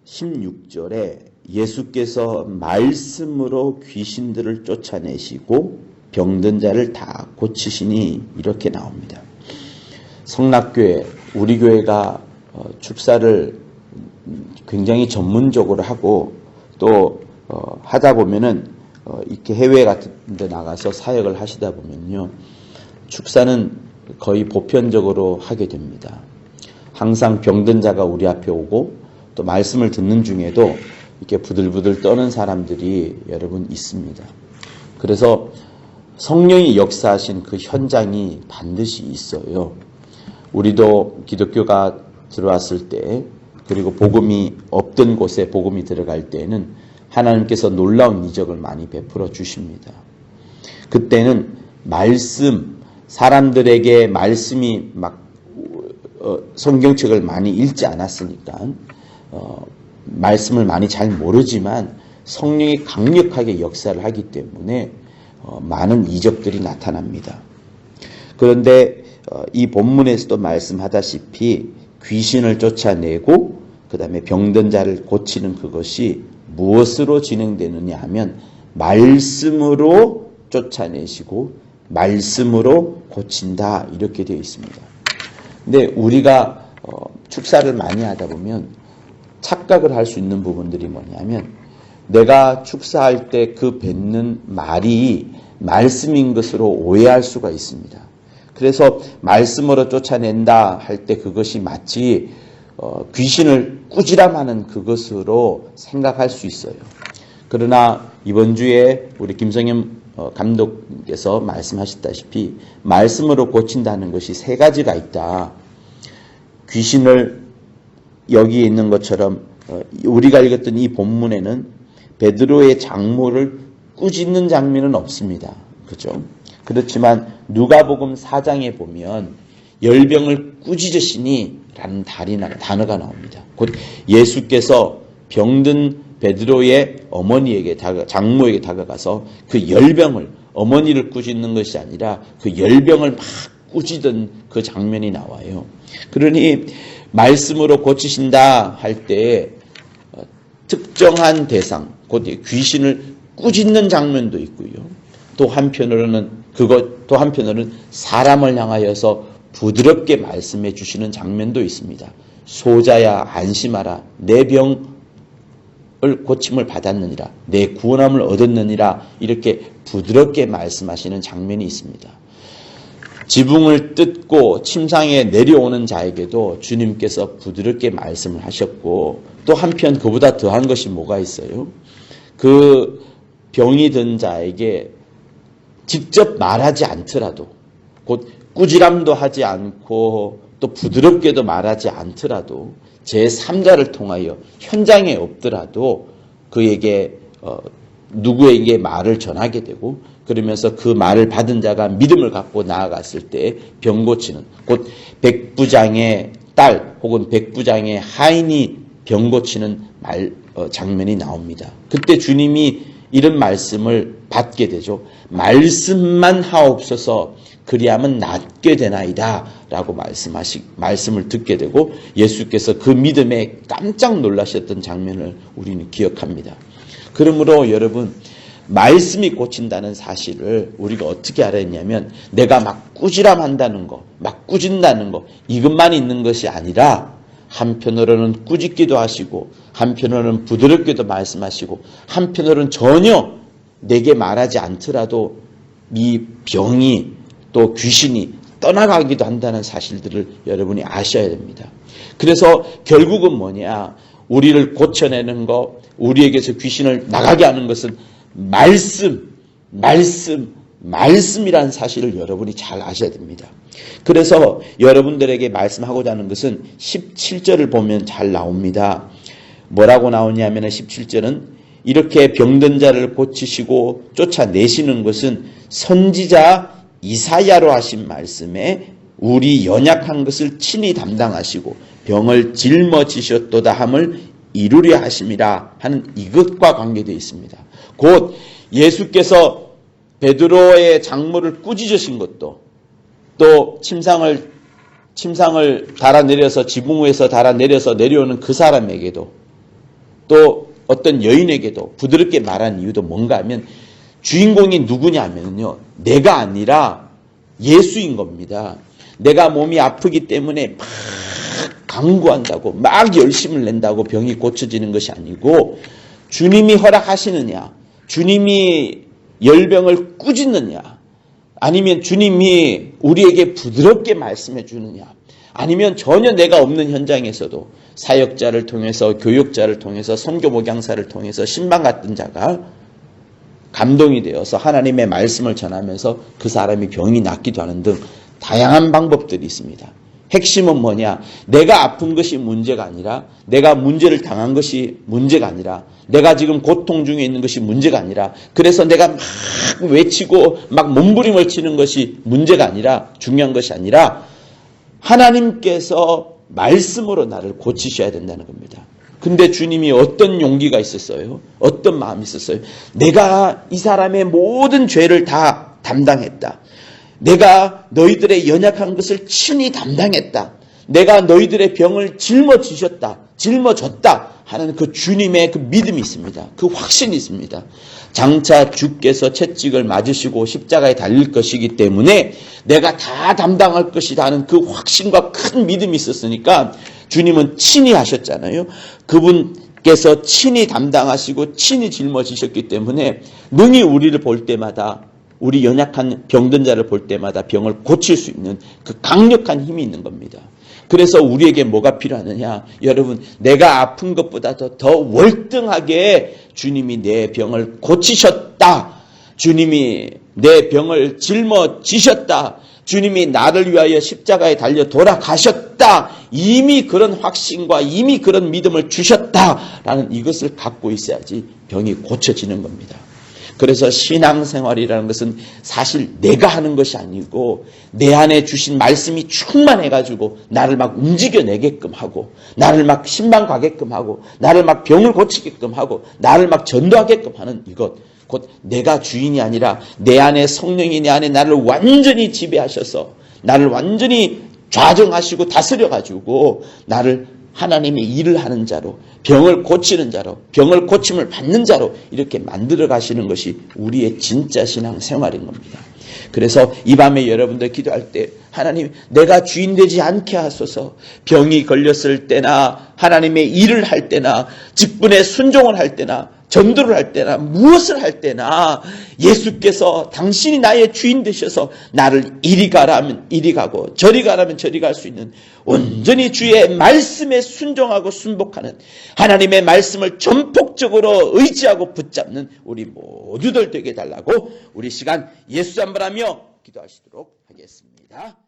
16절에 예수께서 말씀으로 귀신들을 쫓아내시고 병든 자를 다 고치시니 이렇게 나옵니다. 성락교회, 우리 교회가 축사를 굉장히 전문적으로 하고 또 하다 보면은 이렇게 해외 같은 데 나가서 사역을 하시다 보면요, 축사는 거의 보편적으로 하게 됩니다. 항상 병든 자가 우리 앞에 오고 또 말씀을 듣는 중에도 이렇게 부들부들 떠는 사람들이 여러분 있습니다. 그래서 성령이 역사하신 그 현장이 반드시 있어요. 우리도 기독교가 들어왔을 때, 그리고 복음이 없던 곳에 복음이 들어갈 때에는 하나님께서 놀라운 이적을 많이 베풀어 주십니다. 그때는 말씀, 사람들에게 말씀이 막 성경책을 많이 읽지 않았으니까 말씀을 많이 잘 모르지만 성령이 강력하게 역사를 하기 때문에 많은 이적들이 나타납니다. 그런데 이 본문에서도 말씀하다시피 귀신을 쫓아내고 그 다음에 병든 자를 고치는 그것이 무엇으로 진행되느냐 하면 말씀으로 쫓아내시고 말씀으로 고친다, 이렇게 되어 있습니다. 근데 우리가 축사를 많이 하다 보면 착각을 할 수 있는 부분들이 뭐냐면, 내가 축사할 때 그 뱉는 말이 말씀인 것으로 오해할 수가 있습니다. 그래서 말씀으로 쫓아낸다 할 때 그것이 마치 귀신을 꾸지람하는 그것으로 생각할 수 있어요. 그러나 이번 주에 우리 김성현 감독께서 말씀하셨다시피 말씀으로 고친다는 것이 세 가지가 있다. 귀신을 여기에 있는 것처럼 우리가 읽었던 이 본문에는 베드로의 장모를 꾸짖는 장면은 없습니다. 그죠? 그렇지만 누가복음 4장에 보면 열병을 꾸짖으시니 라는 단어가 나옵니다. 곧 예수께서 병든 베드로의 어머니에게 장모에게 다가가서 그 열병을, 어머니를 꾸짖는 것이 아니라 그 열병을 막 꾸짖던 그 장면이 나와요. 그러니 말씀으로 고치신다 할 때 특정한 대상, 곧 귀신을 꾸짖는 장면도 있고요. 또 한편으로는 사람을 향하여서 부드럽게 말씀해 주시는 장면도 있습니다. 소자야 안심하라, 내 병을 고침을 받았느니라, 내 구원함을 얻었느니라, 이렇게 부드럽게 말씀하시는 장면이 있습니다. 지붕을 뜯고 침상에 내려오는 자에게도 주님께서 부드럽게 말씀을 하셨고, 또 한편 그보다 더한 것이 뭐가 있어요? 그 병이 든 자에게 직접 말하지 않더라도, 곧 꾸지람도 하지 않고 또 부드럽게도 말하지 않더라도 제3자를 통하여 현장에 없더라도 그에게 누구에게 말을 전하게 되고, 그러면서 그 말을 받은 자가 믿음을 갖고 나아갔을 때 병 고치는, 곧 백부장의 딸 혹은 백부장의 하인이 병 고치는 장면이 나옵니다. 그때 주님이 이런 말씀을 받게 되죠. 말씀만 하옵소서, 그리하면 낫게 되나이다 라고 말씀을 듣게 되고, 예수께서 그 믿음에 깜짝 놀라셨던 장면을 우리는 기억합니다. 그러므로 여러분, 말씀이 고친다는 사실을 우리가 어떻게 알아야 했냐면, 내가 막 꾸지람한다는 거, 막 꾸진다는 거, 이것만 있는 것이 아니라 한편으로는 꾸짖기도 하시고, 한편으로는 부드럽게도 말씀하시고, 한편으로는 전혀 내게 말하지 않더라도 이 병이 또 귀신이 떠나가기도 한다는 사실들을 여러분이 아셔야 됩니다. 그래서 결국은 뭐냐, 우리를 고쳐내는 것, 우리에게서 귀신을 나가게 하는 것은 말씀이라는 사실을 여러분이 잘 아셔야 됩니다. 그래서 여러분들에게 말씀하고자 하는 것은 17절을 보면 잘 나옵니다. 뭐라고 나오냐면 17절은 이렇게 병든 자를 고치시고 쫓아내시는 것은 선지자 이사야로 하신 말씀에 우리 연약한 것을 친히 담당하시고 병을 짊어지셨도다 함을 이루려 하심이라 하는 이것과 관계되어 있습니다. 곧 예수께서 베드로의 장모를 꾸짖으신 것도, 또 침상을 달아내려서 지붕 위에서 달아내려서 내려오는 그 사람에게도 또 어떤 여인에게도 부드럽게 말한 이유도 뭔가 하면 주인공이 누구냐면요. 내가 아니라 예수인 겁니다. 내가 몸이 아프기 때문에 막 강구한다고 막 열심을 낸다고 병이 고쳐지는 것이 아니고 주님이 허락하시느냐, 주님이 열병을 꾸짖느냐, 아니면 주님이 우리에게 부드럽게 말씀해 주느냐, 아니면 전혀 내가 없는 현장에서도 사역자를 통해서 교육자를 통해서 선교 목양사를 통해서 신방 같은 자가 감동이 되어서 하나님의 말씀을 전하면서 그 사람이 병이 낫기도 하는 등 다양한 방법들이 있습니다. 핵심은 뭐냐? 내가 아픈 것이 문제가 아니라, 내가 문제를 당한 것이 문제가 아니라, 내가 지금 고통 중에 있는 것이 문제가 아니라, 그래서 내가 막 외치고 막 몸부림을 치는 것이 문제가 아니라, 중요한 것이 아니라 하나님께서 말씀으로 나를 고치셔야 된다는 겁니다. 근데 주님이 어떤 용기가 있었어요? 어떤 마음이 있었어요? 내가 이 사람의 모든 죄를 다 담당했다. 내가 너희들의 연약한 것을 친히 담당했다. 내가 너희들의 병을 짊어지셨다. 짊어졌다 하는 그 주님의 그 믿음이 있습니다. 그 확신이 있습니다. 장차 주께서 채찍을 맞으시고 십자가에 달릴 것이기 때문에 내가 다 담당할 것이다 하는 그 확신과 큰 믿음이 있었으니까 주님은 친히 하셨잖아요. 그분께서 친히 담당하시고 친히 짊어지셨기 때문에 능히 우리를 볼 때마다, 우리 연약한 병든 자를 볼 때마다 병을 고칠 수 있는 그 강력한 힘이 있는 겁니다. 그래서 우리에게 뭐가 필요하느냐? 여러분, 내가 아픈 것보다도 더 월등하게 주님이 내 병을 고치셨다. 주님이 내 병을 짊어지셨다. 주님이 나를 위하여 십자가에 달려 돌아가셨다. 이미 그런 확신과 이미 그런 믿음을 주셨다라는 이것을 갖고 있어야지 병이 고쳐지는 겁니다. 그래서 신앙생활이라는 것은 사실 내가 하는 것이 아니고 내 안에 주신 말씀이 충만해가지고 나를 막 움직여내게끔 하고, 나를 막 신방 가게끔 하고, 나를 막 병을 고치게끔 하고, 나를 막 전도하게끔 하는 이것, 곧 내가 주인이 아니라 내 안에 성령이 내 안에 나를 완전히 지배하셔서 나를 완전히 좌정하시고 다스려가지고 나를 하나님의 일을 하는 자로, 병을 고치는 자로, 병을 고침을 받는 자로 이렇게 만들어 가시는 것이 우리의 진짜 신앙 생활인 겁니다. 그래서 이 밤에 여러분들 기도할 때 하나님, 내가 주인 되지 않게 하소서. 병이 걸렸을 때나 하나님의 일을 할 때나 직분에 순종을 할 때나 전도를 할 때나 무엇을 할 때나 예수께서 당신이 나의 주인 되셔서 나를 이리 가라면 이리 가고 저리 가라면 저리 갈 수 있는 온전히 주의 말씀에 순종하고 순복하는, 하나님의 말씀을 전폭적으로 의지하고 붙잡는 우리 모두들 되게 해달라고 우리 시간 예수 한번 하며 기도하시도록 하겠습니다.